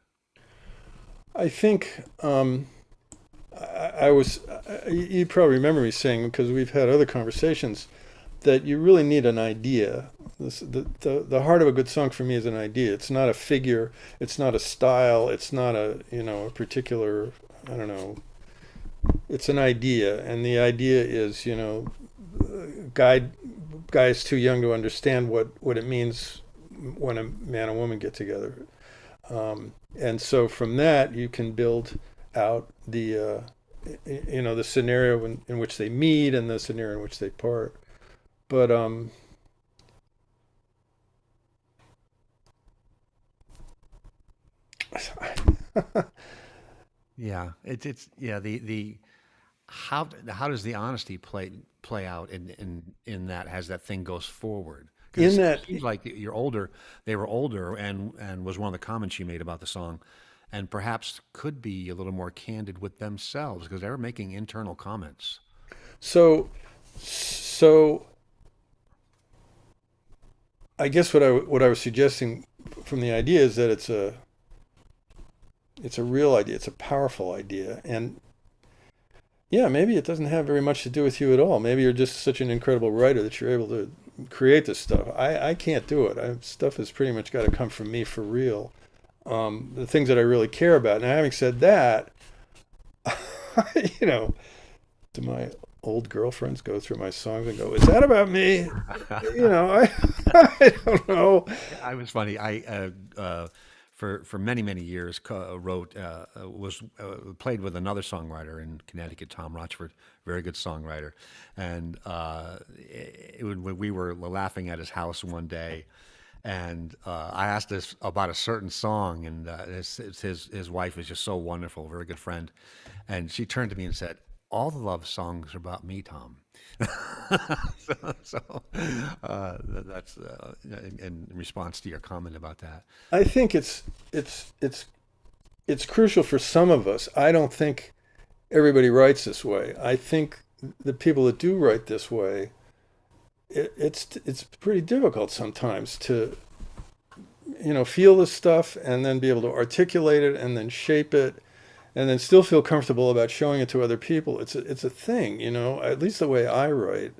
I think you probably remember me saying, because we've had other conversations, that you really need an idea. The heart of a good song for me is an idea. It's not a figure. It's not a style. It's not a particular, I don't know. It's an idea, and the idea is, guys too young to understand what it means when a man and woman get together. And so from that, you can build out the scenario in which they meet and the scenario in which they part. But Yeah, the how does the honesty play out in that as that thing goes forward? in Because it that, seems like they were older, and was one of the comments you made about the song, and perhaps could be a little more candid with themselves because they were making internal comments. so I guess what I was suggesting from the idea is that it's a real idea. It's a powerful idea, and yeah, maybe it doesn't have very much to do with you at all. Maybe you're just such an incredible writer that you're able to create this stuff. I can't do it. Stuff has pretty much got to come from me for real. The things that I really care about. Now, having said that, do my old girlfriends go through my songs and go, "Is that about me?" I don't know. I was funny. I for many years wrote was played with another songwriter in Connecticut, Tom Rochford, very good songwriter, and when we were laughing at his house one day, and I asked this about a certain song, and his wife is just so wonderful, very good friend, and she turned to me and said, "All the love songs are about me, Tom." That's in response to your comment about that. I think it's crucial for some of us. I don't think everybody writes this way. I think the people that do write this way, it's pretty difficult sometimes to feel this stuff and then be able to articulate it and then shape it and then still feel comfortable about showing it to other people. It's a thing, at least the way I write.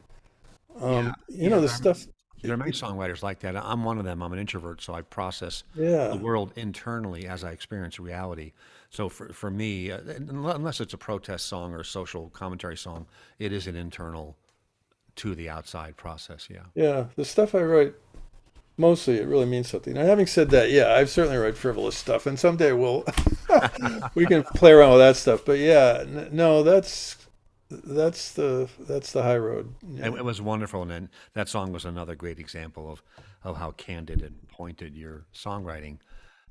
Yeah, The stuff. there are many songwriters like that. I'm one of them. I'm an introvert, so I process the Yeah. world internally as I experience reality. So for me, unless it's a protest song or a social commentary song, it is an internal to the outside process. Yeah. Yeah. The stuff I write, mostly it really means something. Now, having said that, yeah, I've certainly write frivolous stuff, and someday we can play around with that stuff. But yeah, no, that's the high road. And Yeah. it was wonderful, and then that song was another great example of how candid and pointed your songwriting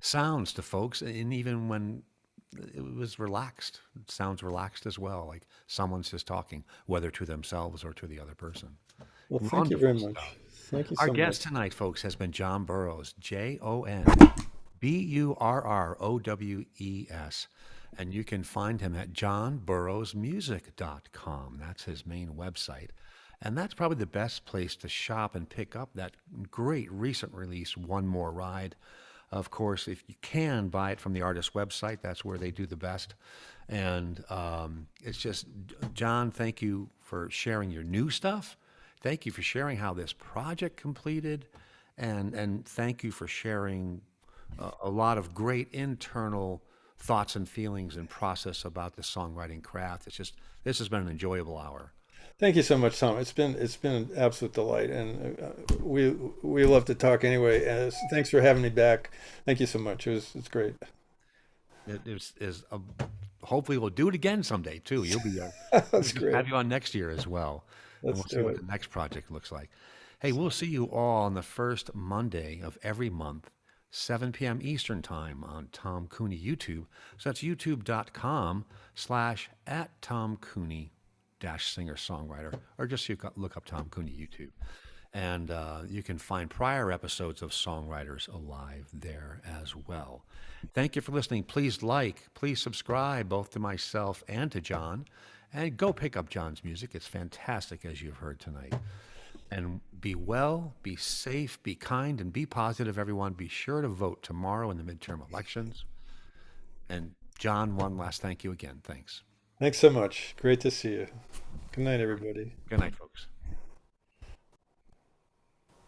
sounds to folks, and even when it was relaxed, it sounds relaxed as well, like someone's just talking, whether to themselves or to the other person. Well, thank you Wonderful very much. stuff. Thank you Our so guest much. tonight, folks, has been John Burroughs, JONBURROWES. And you can find him at johnburrowsmusic.com. That's his main website. And that's probably the best place to shop and pick up that great recent release, One More Ride. Of course, if you can buy it from the artist's website, that's where they do the best. And it's just, John, thank you for sharing your new stuff. Thank you for sharing how this project completed. And thank you for sharing a lot of great internal thoughts and feelings and process about the songwriting craft. It's just, this has been an enjoyable hour. Thank you so much, Tom. It's been an absolute delight, and we love to talk anyway. Thanks for having me back. Thank you so much. It's great. Hopefully we'll do it again someday too. You'll be That's we'll have great. you on next year as well, and Let's we'll see do what it. the next project looks like. Hey, we'll see you all on the first Monday of every month, 7 p.m. Eastern time on Tom Cooney YouTube. So that's youtube.com/@TomCooney Singer-Songwriter, or just look up Tom Cooney YouTube. And you can find prior episodes of Songwriters Alive there as well. Thank you for listening. Please please subscribe both to myself and to John. And go pick up John's music. It's fantastic, as you've heard tonight. And be well, be safe, be kind, and be positive, everyone. Be sure to vote tomorrow in the midterm elections. And John, one last thank you again. Thanks. Thanks so much. Great to see you. Good night, everybody. Good night, folks.